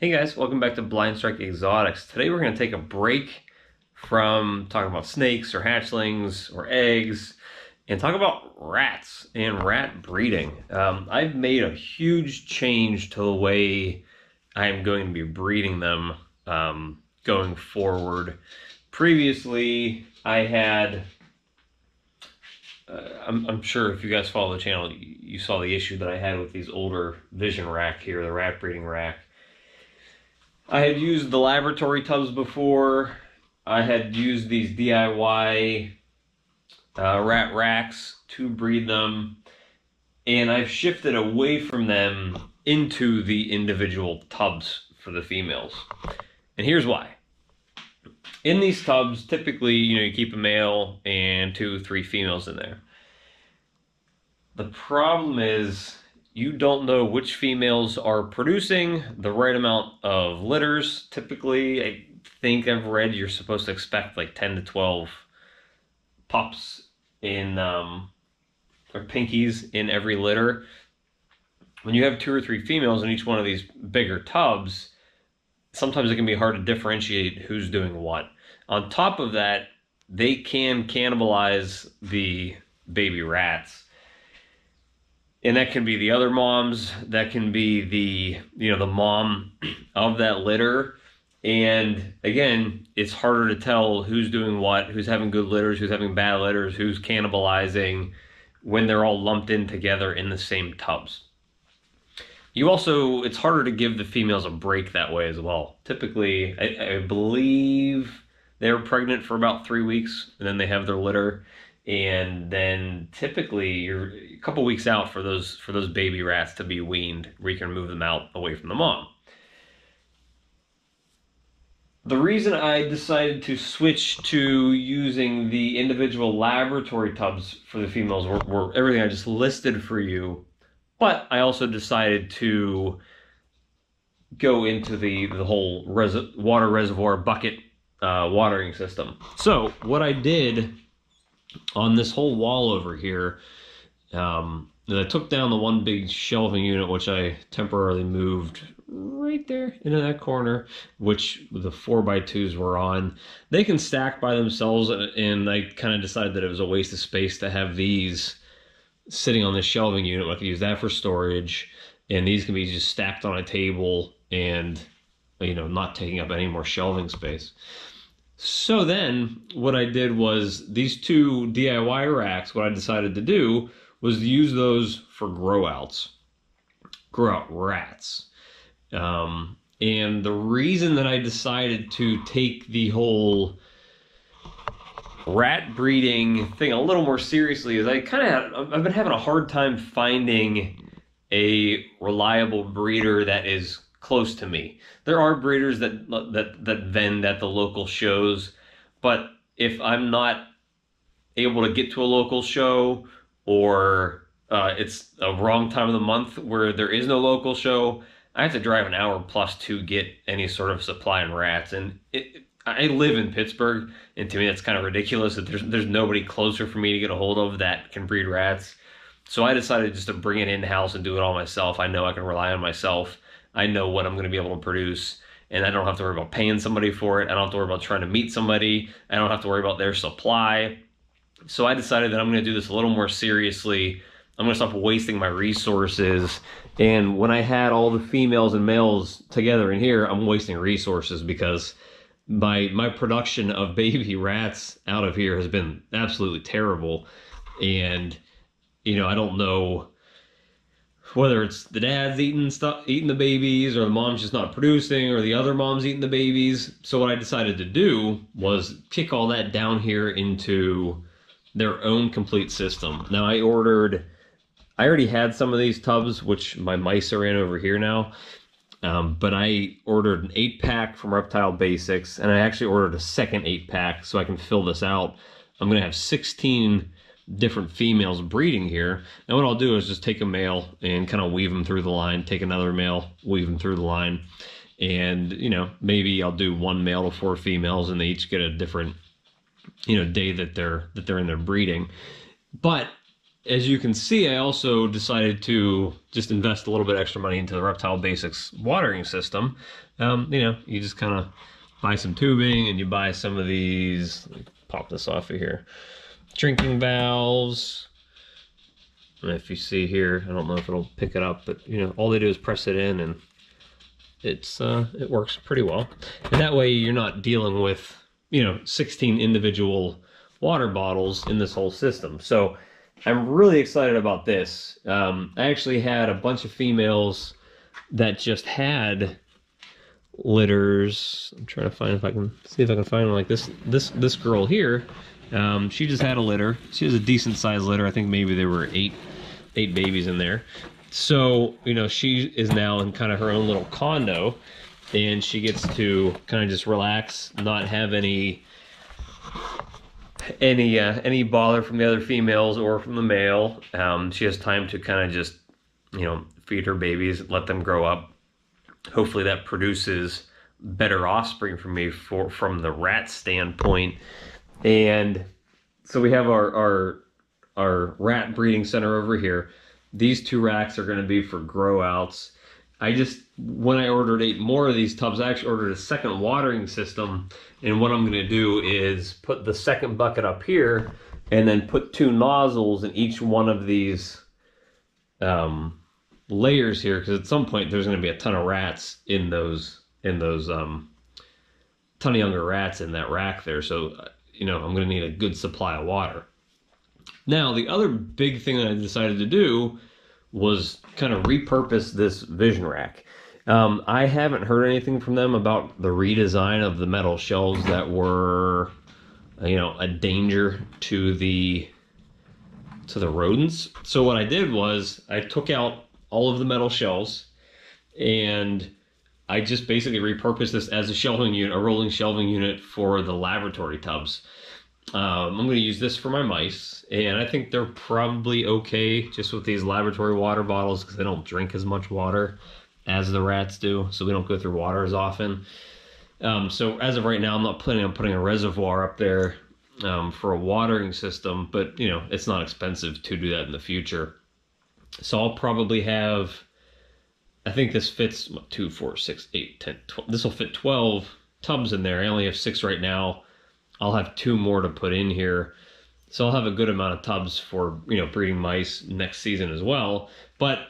Hey guys, welcome back to Blind Strike Exotics. Today we're going to take a break from talking about snakes or hatchlings or eggs and talk about rats and rat breeding. I've made a huge change to the way I'm going to be breeding them going forward. Previously, I had, I'm sure if you guys follow the channel, you saw the issue that I had with these older Vision rack here, the rat breeding rack. I had used the laboratory tubs before. I had used these DIY rat racks to breed them, and I've shifted away from them into the individual tubs for the females. And here's why. In these tubs, typically, you keep a male and 2-3 females in there. The problem is you don't know which females are producing the right amount of litters. Typically, I think I've read you're supposed to expect like 10 to 12 pups in, or pinkies in every litter. When you have 2 or 3 females in each one of these bigger tubs, sometimes it can be hard to differentiate who's doing what. On top of that, they can cannibalize the baby rats. And that can be the other moms, that can be the mom of that litter. And again, it's harder to tell who's doing what, who's having good litters, who's having bad litters, who's cannibalizing when they're all lumped in together in the same tubs. It's harder to give the females a break that way as well. Typically, I believe they're pregnant for about 3 weeks and then they have their litter. And then typically you're a couple weeks out for those baby rats to be weaned, where you can move them out away from the mom. The reason I decided to switch to using the individual laboratory tubs for the females were everything I just listed for you, but I also decided to go into the whole water reservoir bucket watering system. So what I did on this whole wall over here, I took down the one big shelving unit, which I temporarily moved right there into that corner, which the 4x2s were on. They can stack by themselves, and I kind of decided that it was a waste of space to have these sitting on this shelving unit. I could use that for storage, and these can be just stacked on a table and, not taking up any more shelving space. So then what I did was these 2 DIY racks, what I decided to do was use those for grow out rats. And the reason that I decided to take the whole rat breeding thing a little more seriously is I've been having a hard time finding a reliable breeder that is close to me. There are breeders that vend at the local shows, but if I'm not able to get to a local show, or it's a wrong time of the month where there is no local show, I have to drive an hour plus to get any sort of supply in rats. And I live in Pittsburgh, and to me that's kind of ridiculous that there's nobody closer for me to get a hold of that can breed rats. So I decided just to bring it in-house and do it all myself. I know I can rely on myself. I know what I'm going to be able to produce, and I don't have to worry about paying somebody for it. I don't have to worry about trying to meet somebody. I don't have to worry about their supply. So I decided that I'm going to do this a little more seriously. I'm going to stop wasting my resources. And when I had all the females and males together in here, I'm wasting resources because my production of baby rats out of here has been absolutely terrible. And, I don't know whether it's the dad's eating the babies, or the mom's just not producing, or the other mom's eating the babies. So what I decided to do was kick all that down here into their own complete system. Now I already had some of these tubs, which my mice are in over here now. But I ordered an 8-pack from Reptile Basics, and I actually ordered a second 8-pack so I can fill this out. I'm going to have 16 different females breeding here. And what I'll do is just take a male and kind of weave them through the line, take another male, weave them through the line. And, maybe I'll do 1 male to 4 females, and they each get a different, day that they're in their breeding. But as you can see, I also decided to just invest a little bit extra money into the Reptile Basics watering system. You know, you just kind of buy some tubing and you buy some of these, let me pop this off of here, drinking valves. And if you see here, I don't know if it'll pick it up, but you know, all they do is press it in and it works pretty well. And that way you're not dealing with, you know, 16 individual water bottles in this whole system. So I'm really excited about this. I actually had a bunch of females that just had litters. I'm trying to find if I can see if I can find one like this girl here. She just had a litter. She has a decent sized litter. I think maybe there were eight babies in there. So, you know, she is now in kind of her own little condo, and she gets to kind of just relax, not have any bother from the other females or from the male. She has time to kind of just, you know, feed her babies, let them grow up. Hopefully that produces better offspring for me from the rat standpoint. And so we have our rat breeding center over here. These 2 racks are going to be for grow outs. When I ordered 8 more of these tubs, I actually ordered a second watering system. And what I'm going to do is put the second bucket up here and then put 2 nozzles in each one of these layers here. Because at some point there's going to be a ton of rats in those ton of younger rats in that rack there. So, you know, I'm going to need a good supply of water. Now, the other big thing that I decided to do was kind of repurpose this vision rack. I haven't heard anything from them about the redesign of the metal shelves that were, you know, a danger to the rodents. So what I did was I took out all of the metal shelves and I just basically repurposed this as a shelving unit, a rolling shelving unit for the laboratory tubs. I'm going to use this for my mice, and I think they're probably okay just with these laboratory water bottles because they don't drink as much water as the rats do, so we don't go through water as often. So as of right now, I'm not planning on putting a reservoir up there for a watering system, but you know, it's not expensive to do that in the future. So I'll probably have, I think this fits 2, 4, 6, 8, 10, 12. This will fit 12 tubs in there. I only have 6 right now. I'll have 2 more to put in here. So I'll have a good amount of tubs for, you know, breeding mice next season as well. But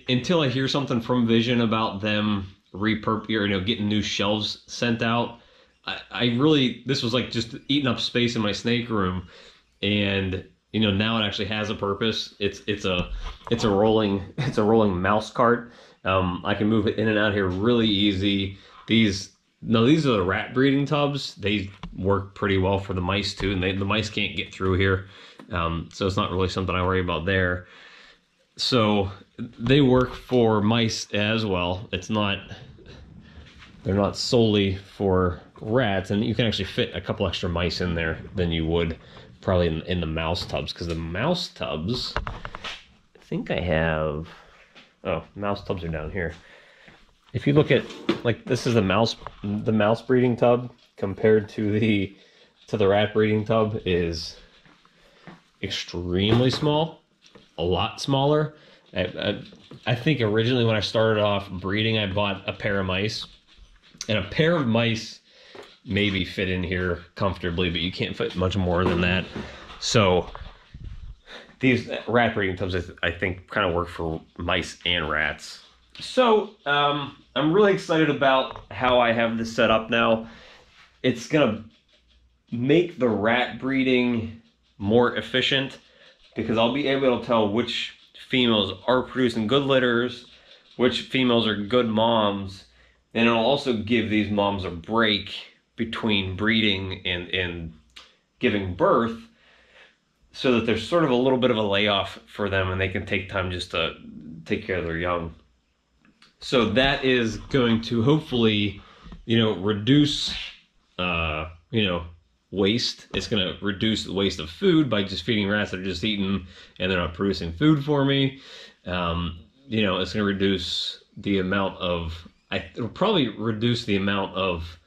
until I hear something from Vision about them getting new shelves sent out, I really, this was like just eating up space in my snake room. And, you know, now it actually has a purpose. It's a rolling mouse cart. I can move it in and out here really easy. These are the rat breeding tubs. They work pretty well for the mice too, and the mice can't get through here. So it's not really something I worry about there. So they work for mice as well. They're not solely for rats, and you can actually fit a couple extra mice in there than you would probably in the mouse tubs, because the mouse tubs, I think I have, mouse tubs are down here. If you look at, like, this is the mouse breeding tub compared to the rat breeding tub is extremely small, a lot smaller. I think originally when I started off breeding, I bought a pair of mice, and a pair of mice maybe fit in here comfortably, but you can't fit much more than that. So these rat breeding tubs, I think, kind of work for mice and rats. So I'm really excited about how I have this set up now. It's gonna make the rat breeding more efficient because I'll be able to tell which females are producing good litters, which females are good moms, and it'll also give these moms a break between breeding and giving birth, so that there's sort of a little bit of a layoff for them and they can take time just to take care of their young. So that is going to hopefully, you know, reduce, waste. It's going to reduce the waste of food by just feeding rats that are just eating and they're not producing food for me. It's going to reduce the amount of, it'll probably reduce the amount of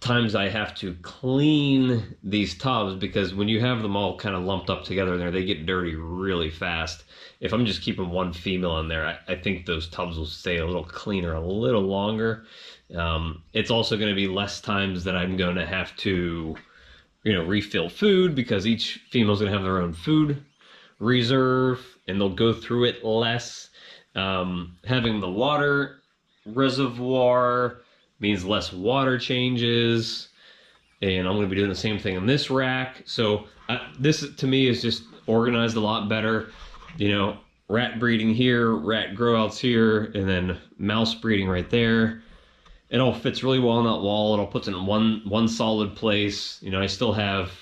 times I have to clean these tubs, because when you have them all kind of lumped up together in there, they get dirty really fast. If I'm just keeping one female in there, I think those tubs will stay a little cleaner a little longer. It's also going to be less times that I'm going to have to, refill food, because each female is going to have their own food reserve and they'll go through it less. Having the water reservoir means less water changes, and I'm going to be doing the same thing in this rack. So this to me is just organized a lot better. Rat breeding here, rat grow outs here, and then mouse breeding right there. It all fits really well on that wall. It all puts it in one solid place. I still have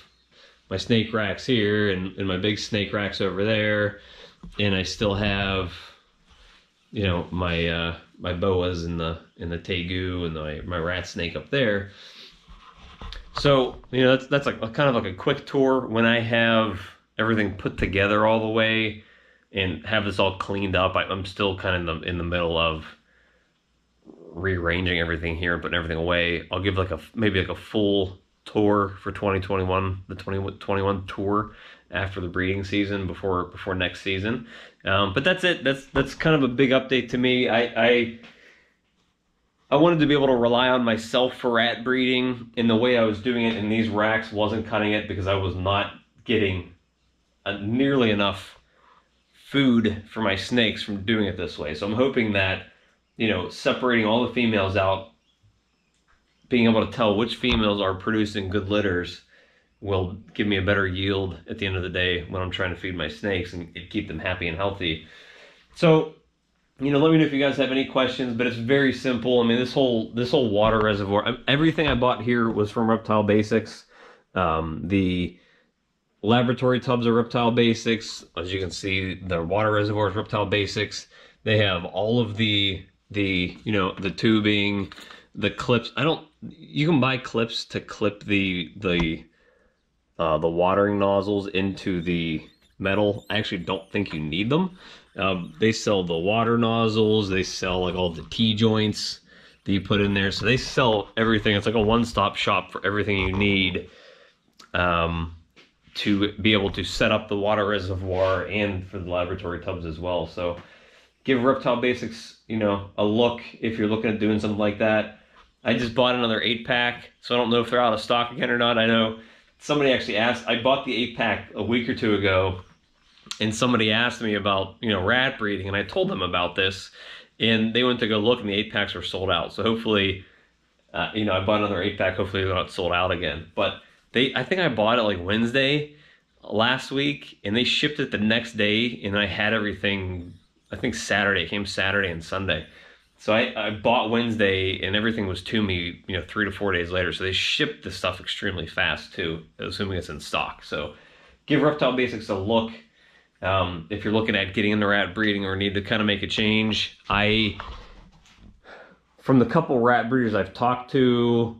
my snake racks here and my big snake racks over there, and I still have my boas in the tegu and my rat snake up there. So that's like kind of like a quick tour. When I have everything put together all the way and have this all cleaned up, I'm still kind of in the middle of rearranging everything here and putting everything away. I'll give maybe a full tour for 2021, the 2021 tour after the breeding season, before next season. But that's it. That's kind of a big update to me. I wanted to be able to rely on myself for rat breeding, and the way I was doing it in these racks wasn't cutting it, because I was not getting nearly enough food for my snakes from doing it this way. So I'm hoping that separating all the females out, being able to tell which females are producing good litters, will give me a better yield at the end of the day when I'm trying to feed my snakes and keep them happy and healthy. So, let me know if you guys have any questions, but it's very simple. I mean, this whole water reservoir, everything I bought here was from Reptile Basics. The laboratory tubs are Reptile Basics. As you can see, the water reservoir is Reptile Basics. They have all of the tubing, the clips. You can buy clips to clip the watering nozzles into the metal. I actually don't think you need them. They sell the water nozzles. They sell like all the T-joints that you put in there. So they sell everything. It's like a one-stop shop for everything you need to be able to set up the water reservoir and for the laboratory tubs as well. So give Reptile Basics, a look if you're looking at doing something like that. I just bought another 8-pack, so I don't know if they're out of stock again or not. I know somebody actually asked. I bought the 8-pack a week or two ago, and somebody asked me about, rat breeding, and I told them about this, and they went to go look, and the 8-packs were sold out. So hopefully, I bought another 8-pack. Hopefully they're not sold out again. But I think I bought it like Wednesday last week, and they shipped it the next day, and I had everything, I think Saturday. It came Saturday and Sunday. So I bought Wednesday, and everything was to me, 3 to 4 days later. So they shipped the stuff extremely fast too, assuming it's in stock. So give Reptile Basics a look if you're looking at getting into rat breeding or need to kind of make a change. From the couple rat breeders I've talked to,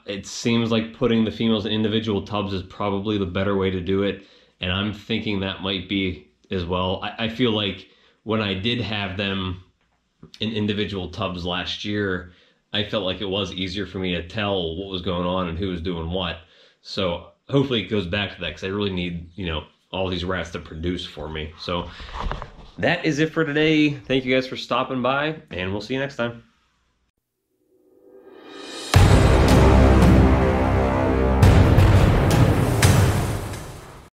it seems like putting the females in individual tubs is probably the better way to do it, and I'm thinking that might be as well. I feel like when I did have them in individual tubs last year, I felt like it was easier for me to tell what was going on and who was doing what. So hopefully it goes back to that, because I really need, all these rats to produce for me. So that is it for today. Thank you guys for stopping by, and we'll see you next time.